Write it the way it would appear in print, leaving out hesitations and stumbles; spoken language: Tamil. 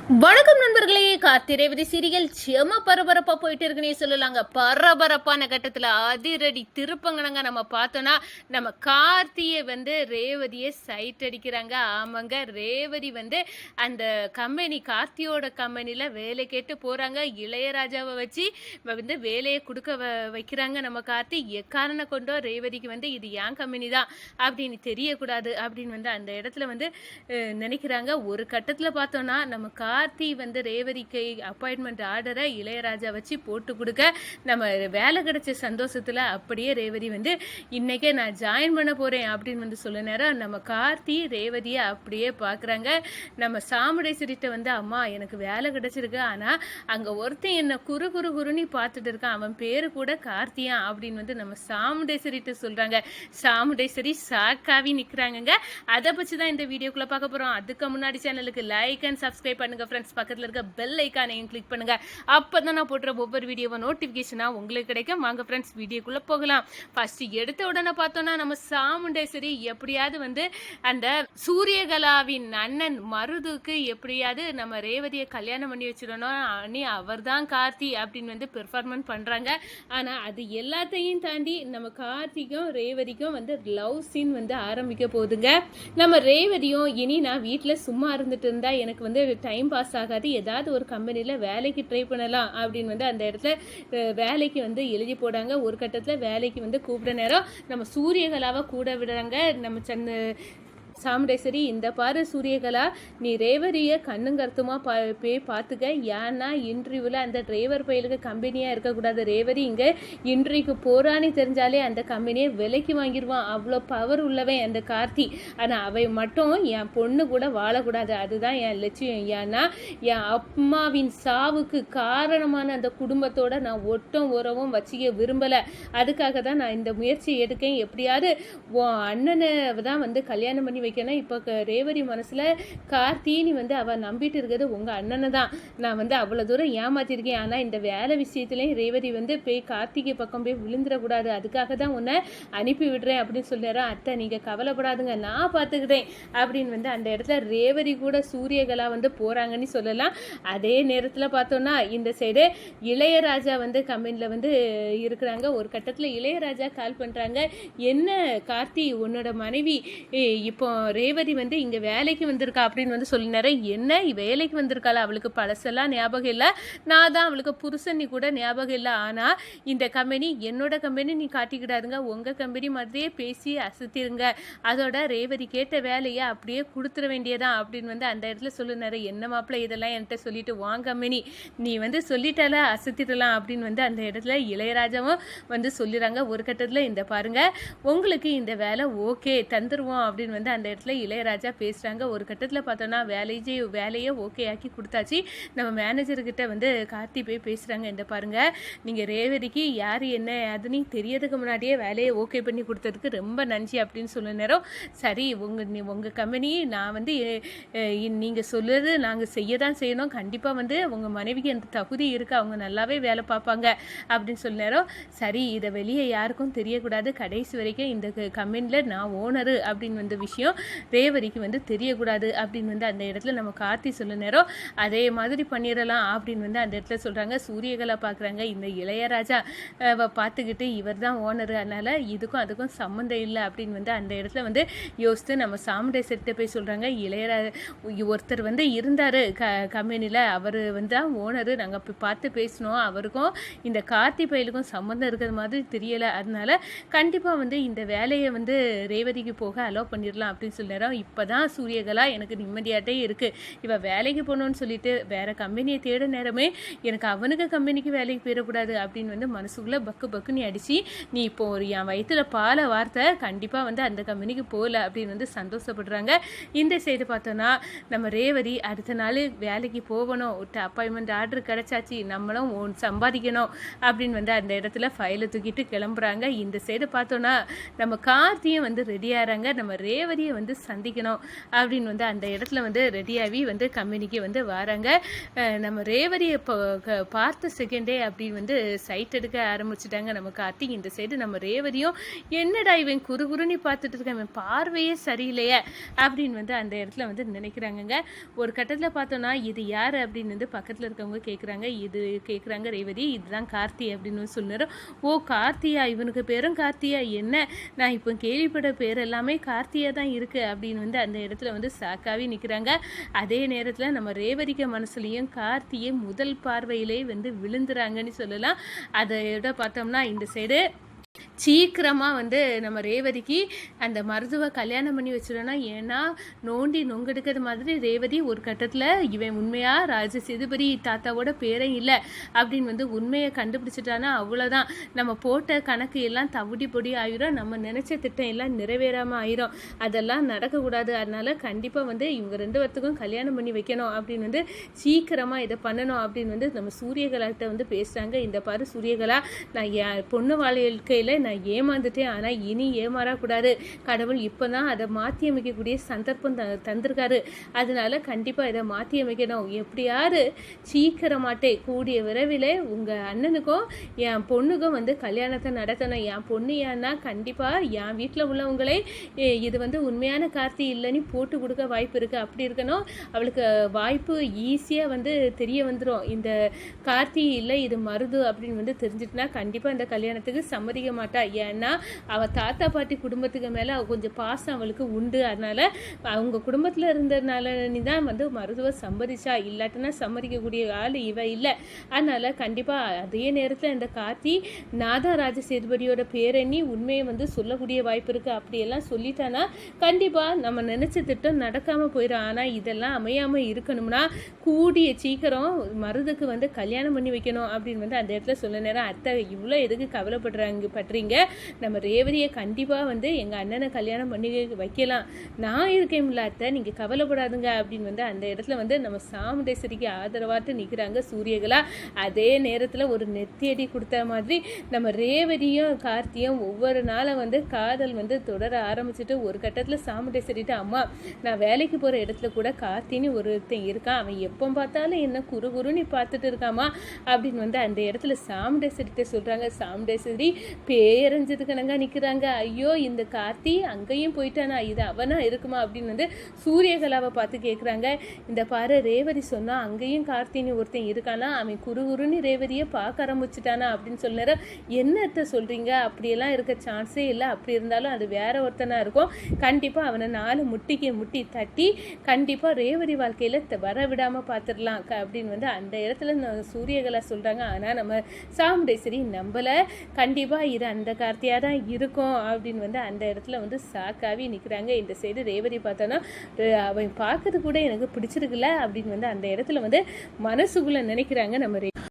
வணக்கம் நண்பர்களே. கார்த்தி ரேவதி சீரியல் செம பரபரப்பா போயிட்டு இருக்குன்னே சொல்லலாங்க. பரபரப்பான கட்டத்துல அதிரடி திருப்பங்கனங்க. நம்ம பார்த்தோம்னா நம்ம கார்த்தியை ரேவதியை சைட் அடிக்கிறாங்க. ஆமாங்க, ரேவதி அந்த கம்பெனி கார்த்தியோட கம்பெனில வேலை கேட்டு போறாங்க. இளையராஜாவை வச்சு வேலையை கொடுக்க வைக்கிறாங்க. நம்ம கார்த்தி எக்காரணம் கொண்டோ ரேவதிக்கு இது என் கம்பெனி தான் அப்படின்னு தெரியக்கூடாது அப்படின்னு அந்த இடத்துல நினைக்கிறாங்க. ஒரு கட்டத்துல பார்த்தோம்னா நம்ம கார்த்தி ரேவதிக்கு அப்பாயின்மெண்ட் ஆர்டரை இளையராஜா வச்சு போட்டு கொடுக்க நம்ம வேலை கிடைச்ச சந்தோஷத்துல அப்படியே ரேவதி இன்னைக்கே நான் ஜாயின் பண்ண போறேன் அப்படின்னு சொல்ல நேரம் நம்ம கார்த்தி ரேவதியை அப்படியே பாக்குறாங்க. நம்ம சாமுடேஸ்வரிட்ட அம்மா எனக்கு வேலை கிடைச்சிருக்கு, ஆனா அங்க ஒருத்தன் என்ன குறு குறு குருன்னு பார்த்துட்டு இருக்கான், அவன் பேரு கூட கார்த்தியா அப்படின்னு நம்ம சாமுடேஸ்வரிட்ட சொல்றாங்க. சாமுடேஸ்வரி சாக்காவி நிக்கிறாங்க. அதை பற்றிதான் இந்த வீடியோக்குள்ள பார்க்க போறோம். அதுக்கு முன்னாடி சேனலுக்கு லைக் அண்ட் சப்ஸ்கிரைப் பண்ணுங்க ஃப்ரெண்ட்ஸ். பக்கத்துல இருக்க பெல் ஐகானையும் கிளிக் பண்ணுங்க. அப்பதான் நான் போடுற ஒவ்வொரு வீடியோவை நோட்டிபிகேஷனா உங்களுக்கு கிடைக்கும். வாங்க ஃப்ரெண்ட்ஸ் வீடியோக்குள்ள போகலாம். ஃபர்ஸ்ட் எடுத்த உடனே பார்த்தோம்னா நம்ம சாமுண்டேஸ்வரி எப்படியாவது அந்த சூரியகலாவின் அண்ணன் மருதுக்கு எப்படியாவது நம்ம ரேவதியை கல்யாணம் பண்ணி வச்சிடணும், அண்ணி அவர் தான் கார்த்தி அப்படின்னு பெர்ஃபார்மன்ஸ் பண்றாங்க. ஆனா அது எல்லாத்தையும் தாண்டி நம்ம கார்த்திக்கும் ரேவதிக்கும் லவ் சீன் ஆரம்பிக்க போகுதுங்க. நம்ம ரேவதியும் இனி நான் வீட்டில் சும்மா இருந்துட்டு இருந்தா எனக்கு டைம் பாஸ் ஆகாது, ஏதாவது ஒரு கம்பெனியில் வேலைக்கு ட்ரை பண்ணலாம் அப்படின்னு அந்த இடத்துல வேலைக்கு எழுதி போடாங்க. ஒரு கட்டத்தில் வேலைக்கு கூப்பிட நேரம் நம்ம சூரியகலாவை கூட விடுறாங்க. நம்ம சாமுண்டேஸ்வரி இந்த பாரு சூரியகலா, நீ ரேவதியை கண்ணுங்கருத்துமா போய் பார்த்துக்க. ஏன்னா இன்டர்வியூவில் அந்த டிரைவர் பையலுக்கு கம்பெனியாக இருக்கக்கூடாது. ரேவதி இங்கே இன்டர்வியூக்கு போகிறான்னு தெரிஞ்சாலே அந்த கம்பெனியை விலைக்கு வாங்கிடுவான். அவ்வளோ பவர் உள்ளவன் அந்த கார்த்தி. ஆனால் அவை மட்டும் என் பொண்ணு கூட வாழக்கூடாது, அதுதான் என் லட்சியம். ஏன்னா என் அம்மாவின் சாவுக்கு காரணமான அந்த குடும்பத்தோட நான் ஒட்டும் உறவும் வச்சிக்க விரும்பலை. அதுக்காக தான் நான் இந்த முயற்சியை எடுக்கேன். எப்படியாவது உன் அண்ணனை தான் கல்யாணம் பண்ணி வைக்கணும். இப்போ ரேவதி மனசுல கார்த்தின்னு அவ நம்பிட்டு இருக்கிறது உங்க அண்ணனை தான். நான் அவ்வளவு தூரம் ஏமாத்திருக்கேன். ஆனா இந்த வேலை விஷயத்திலையும் ரேவதி போய் கார்த்திகை பக்கம் போய் விழுந்துடக்கூடாது, அதுக்காக தான் உன்னை அனுப்பி விடுறேன் அப்படின்னு சொல்லிடுறா. அத்தை நீங்க கவலைப்படாதுங்க, நான் பார்த்துக்கிட்டேன் அப்படின்னு அந்த இடத்துல ரேவதி கூட சூரியகலா போறாங்கன்னு சொல்லலாம். அதே நேரத்தில் பார்த்தோம்னா இந்த சைடு இளையராஜா கம்பெனியில் இருக்கிறாங்க. ஒரு கட்டத்தில் இளையராஜா கால் பண்றாங்க. என்ன கார்த்தி, உன்னோட மனைவி இப்போ ரேவதி இங்க வேலைக்கு வந்திருக்கா அப்படின்னு சொல்லினாரு. என்ன வேலைக்கு வந்திருக்காளா, அவளுக்கு பழசெல்லாம் ஞாபகம் இல்லை, நான் தான் அவளுக்கு புருஷன் கூட ஞாபகம் இல்லை. ஆனா இந்த கம்பெனி என்னோட கம்பெனி, நீ காட்டிக்கிடாதுங்க, உங்க கம்பெனி மாதிரியே பேசி அசத்திருங்க, அதோட ரேவதி கேட்ட வேலையை அப்படியே கொடுத்துட வேண்டியதான் அப்படின்னு அந்த இடத்துல சொல்லுனாரு. என்ன மாப்பிள்ள இதெல்லாம் என்கிட்ட சொல்லிட்டு வாங்க கம்பெனி நீ சொல்லிட்டால அசத்திடலாம் அப்படின்னு அந்த இடத்துல இளையராஜாவும் சொல்லிடுறாங்க. ஒரு கட்டத்துல இந்த பாருங்க, உங்களுக்கு இந்த வேலை ஓகே தந்துருவோம் அப்படின்னு அந்த இடத்துல இளையராஜா பேசுறாங்க. ஒரு கட்டத்தில் பார்த்தோன்னா வேலையை ஓகே ஆக்கி கொடுத்தாச்சு. நம்ம மேனேஜர்கிட்ட கார்த்தி போய் பேசுறாங்க. இந்த பாருங்க, நீங்க ரேவதிக்கு யார் என்ன அதுன்னு தெரியறதுக்கு முன்னாடியே வேலையை ஓகே பண்ணி கொடுத்ததுக்கு ரொம்ப நன்றி அப்படின்னு சொல்ல நேரம். சரி உங்க கம்பெனி நான் நீங்க சொல்லுறது நாங்கள் செய்ய தான் செய்யணும், கண்டிப்பா உங்க மனைவிக்கு அந்த தகுதி இருக்கு, அவங்க நல்லாவே வேலை பார்ப்பாங்க அப்படின்னு சொல்ல நேரம். சரி இதை வெளியே யாருக்கும் தெரியக்கூடாது, கடைசி வரைக்கும் இந்த கம்பெனியில் நான் ஓனரு அப்படின்னு விஷயம் ரேவதிக்கு தெரியக்கூடாது அப்படின்னு அந்த இடத்துல நம்ம கார்த்தி சொல்ல நேரம். அதே மாதிரி பண்ணிடலாம் அப்படின்னு அந்த இடத்துல சொல்றாங்க. சூரியகலா பார்க்குறாங்க. இந்த இளையராஜா பார்த்துக்கிட்டு இவர் தான் ஓனரு, அதனால இதுக்கும் அதுக்கும் சம்மந்தம் இல்லை அப்படின்னு அந்த இடத்துல யோசித்து நம்ம சாமுண்டேஸ்வரிட்ட போய் சொல்றாங்க. இளையராஜா ஒருத்தர் இருந்தாரு கம்பெனியில், அவர் தான் ஓனரு, நாங்கள் போய் பார்த்து பேசணும், அவருக்கும் இந்த கார்த்தி பயிலுக்கும் சம்மந்தம் இருக்கிற மாதிரி தெரியலை, அதனால கண்டிப்பாக இந்த வேலையை ரேவதிக்கு போக அலோவ் பண்ணிடலாம் அப்படின்னு சொல்லிடுறோம். இப்போ தான் சூரியகலா எனக்கு நிம்மதியாட்டே இருக்குது. இவள் வேலைக்கு போகணுன்னு சொல்லிட்டு வேற கம்பெனியை தேட நேரமே எனக்கு அவனுக்கு கம்பெனிக்கு வேலைக்கு போயிடக்கூடாது அப்படின்னு மனசுக்குள்ளே பக்கு பக்குன்னு அடிச்சு, நீ இப்போ ஒரு என் வயிற்றுல பால வார்த்தை கண்டிப்பாக அந்த கம்பெனிக்கு போகல அப்படின்னு சந்தோஷப்படுறாங்க. இந்த செய்தி பார்த்தோன்னா நம்ம ரேவதி அடுத்த நாள் வேலைக்கு போகணும், அப்பாயின்மெண்ட் ஆர்டர் கிடைச்சாச்சு, நம்மளும் சம்பாதிக்கணும் அப்படின்னு அந்த இடத்துல ஃபைலை தூக்கிட்டு கிளம்புறாங்க. இந்த சைடு பார்த்தோன்னா நம்ம கார்த்தியும் ரெடி ஆகிறாங்க. நம்ம ரேவதியை வந்து சந்திக்கணும் அப்படின்னு வந்து அந்த இடத்துல வந்து ரெடியாகி வந்து கம்பெனிக்கு வந்து வராங்க. நம்ம ரேவதியை பார்த்த செகண்டே அப்படின்னு வந்து சைட் எடுக்க ஆரம்பிச்சுட்டாங்க நம்ம கார்த்திக். இந்த சைடு நம்ம ரேவதியும் என்னடா இவன் குறுகுறுன்னு பார்த்துட்டு இருக்கான், இவன் பார்வையே சரியில்லையே அப்படின்னு வந்து அந்த இடத்துல வந்து நினைக்கிறாங்கங்க. ஒரு கட்டத்தில் பார்த்தோன்னா இது யார் அப்படின்னு வந்து பக்கத்தில் இருக்கவங்க கேட்குறாங்க ரேவதி, இதுதான் கார்த்தி அப்படின்னு சொன்னார். ஓ கார்த்தியா, இவனுக்கு பேரும் கார்த்தியா, என்ன நான் இப்போ கேள்விப்பட்ட பேர் எல்லாமே கார்த்தியா தான் இருக்கு அப்படின்னு வந்து அந்த இடத்துல வந்து சாக்காவே நிற்கிறாங்க. அதே நேரத்தில் நம்ம ரேவதிக்க மனசுலையும் கார்த்தியை முதல் பார்வையிலே வந்து விழுந்துறாங்கன்னு சொல்லலாம். அதோட பார்த்தோம்னா இந்த சைடு சீக்கிரமாக வந்து நம்ம ரேவதிக்கு அந்த மருதுவை கல்யாணம் பண்ணி வச்சிடணும்னா, ஏன்னா நோண்டி நொங்கெடுக்கிற மாதிரி ரேவதி ஒரு கட்டத்தில் இவன் உண்மையாக ராஜ சேதுபதி தாத்தாவோட பேரே இல்லை அப்படின்னு வந்து உண்மையை கண்டுபிடிச்சிட்டானா அவ்வளோதான், நம்ம போட்ட கணக்கு எல்லாம் தவிடி பொடி ஆயிரும், நம்ம நினச்ச திட்டம் எல்லாம் நிறைவேறாமல் ஆயிரும், அதெல்லாம் நடக்கக்கூடாது. அதனால கண்டிப்பாக வந்து இவங்க 2 பேர்த்துக்கும் கல்யாணம் பண்ணி வைக்கணும் அப்படின்னு வந்து சீக்கிரமாக இதை பண்ணணும் அப்படின்னு வந்து நம்ம சூரியகலாட்ட வந்து பேசுகிறாங்க. இந்த பாரு சூரியகலா, நான் என் பொண்ணு வாழ்க்கையில் நான் ஏமாந்துட்டேன், ஆனால் இனி ஏமாறக்கூடாது, கடவுள் இப்போ தான் அதை மாற்றி அமைக்கக்கூடிய சந்தர்ப்பம் தந்திருக்காரு, அதனால கண்டிப்பாக இதை மாற்றி அமைக்கணும், எப்படியாரு சீக்கிரமாட்டே கூடிய விரைவில் உங்கள் அண்ணனுக்கும் என் பொண்ணுக்கும் வந்து கல்யாணத்தை நடத்தணும். என் பொண்ணு ஏன்னா கண்டிப்பாக என் வீட்டில் உள்ளவங்களே இது வந்து உண்மையான கார்த்தி இல்லைன்னு போட்டு கொடுக்க வாய்ப்பு இருக்குது, அப்படி இருக்கணும், அவளுக்கு வாய்ப்பு ஈஸியாக வந்து தெரிய வந்துடும், இந்த கார்த்தி இல்லை இது மருது அப்படின்னு வந்து தெரிஞ்சிட்டுனா கண்டிப்பாக இந்த கல்யாணத்துக்கு சம்மதிக்க மாட்டா. ஏன்னா அவள் தாத்தா பாட்டி குடும்பத்துக்கு மேலே கொஞ்சம் பாசம் அவளுக்கு உண்டு, அதனால அவங்க குடும்பத்தில் இருந்ததுனால நீ தான் வந்து மருதுவை சம்மதிச்சா, இல்லாட்டினா சம்மதிக்கக்கூடிய ஆள் இவ இல்லை. அதனால கண்டிப்பாக அதே நேரத்தில் இந்த கார்த்தி நாதான் ராஜ சேதுபதியோட பேரெண்ணி உண்மையை வந்து சொல்லக்கூடிய வாய்ப்பு இருக்குது, அப்படியெல்லாம் சொல்லிட்டானா கண்டிப்பாக நம்ம நினச்ச திட்டம் நடக்காமல் போயிடும். ஆனால் இதெல்லாம் அமையாமல் இருக்கணும்னா கூடிய சீக்கிரம் மருதுக்கு வந்து கல்யாணம் பண்ணி வைக்கணும் அப்படின்னு வந்து அந்த இடத்துல சொல்ல நேரம் அத்தை இவ்வளோ எதுக்கு பட்டுறீங்க, நம்ம ரேவதியை கண்டிப்பாக வந்து எங்கள் அண்ணனை கல்யாணம் பண்ணி வைக்கலாம், நான் இருக்கேன்ல அத்தை, நீங்கள் கவலைப்படாதுங்க அப்படின்னு வந்து அந்த இடத்துல வந்து நம்ம சாமுண்டேஸ்வரிக்கு ஆதரவாட்டு நிற்கிறாங்க சூரியகலா. அதே நேரத்தில் ஒரு நெத்தியடி கொடுத்த மாதிரி நம்ம ரேவதியும் கார்த்தியும் ஒவ்வொரு நாளும் வந்து காதல் வந்து தொடர ஆரம்பிச்சுட்டு ஒரு கட்டத்தில் சாமுண்டேஸ்வரிட்டு அம்மா நான் வேலைக்கு போகிற இடத்துல கூட கார்த்தின்னு ஒருத்தன் இருக்கான், அவன் எப்போ பார்த்தாலும் என்ன குறுகுறுன்னு பார்த்துட்டு இருக்காமா அப்படின்னு வந்து அந்த இடத்துல சாமுண்டேஸ்வரிட்ட சொல்கிறாங்க. சாமுண்டேஸ்வரி பேரஞ்சதுக்கனங்க நிற்கிறாங்க. ஐயோ இந்த கார்த்தி அங்கேயும் போயிட்டானா, இது அவனா இருக்குமா அப்படின்னு வந்து சூரியகலாவை பார்த்து கேட்குறாங்க. இந்த பாரு ரேவதி சொன்னால் அங்கேயும் கார்த்தின்னு ஒருத்தன் இருக்கானா, அவன் குறுகுறுன்னு ரேவதியை பார்க்க ஆரம்பிச்சுட்டானா அப்படின்னு சொன்னார். என்னத்தை சொல்கிறீங்க, அப்படியெல்லாம் இருக்க சான்ஸே இல்லை, அப்படி இருந்தாலும் அது வேற ஒருத்தனாக இருக்கும், கண்டிப்பாக அவனை 4 முட்டி தட்டி கண்டிப்பாக ரேவதி வாழ்க்கையில் வர விடாமல் பார்த்துடலாம் அப்படின்னு வந்து அந்த இடத்துல சூரியகலா சொல்கிறாங்க. ஆனால் நம்ம சாமுண்டேஸ்வரி நம்பலை, கண்டிப்பாக இது அந்த கார்த்தியாக தான் இருக்கும் அப்படின்னு வந்து அந்த இடத்துல வந்து சாக்காவி நிற்கிறாங்க. இந்த சைடு ரேவதி பார்த்தோன்னா அவன் பார்க்கறது கூட எனக்கு பிடிச்சிருக்குல்ல அப்படின்னு வந்து அந்த இடத்துல வந்து மனசுக்குள்ளே நினைக்கிறாங்க நம்ம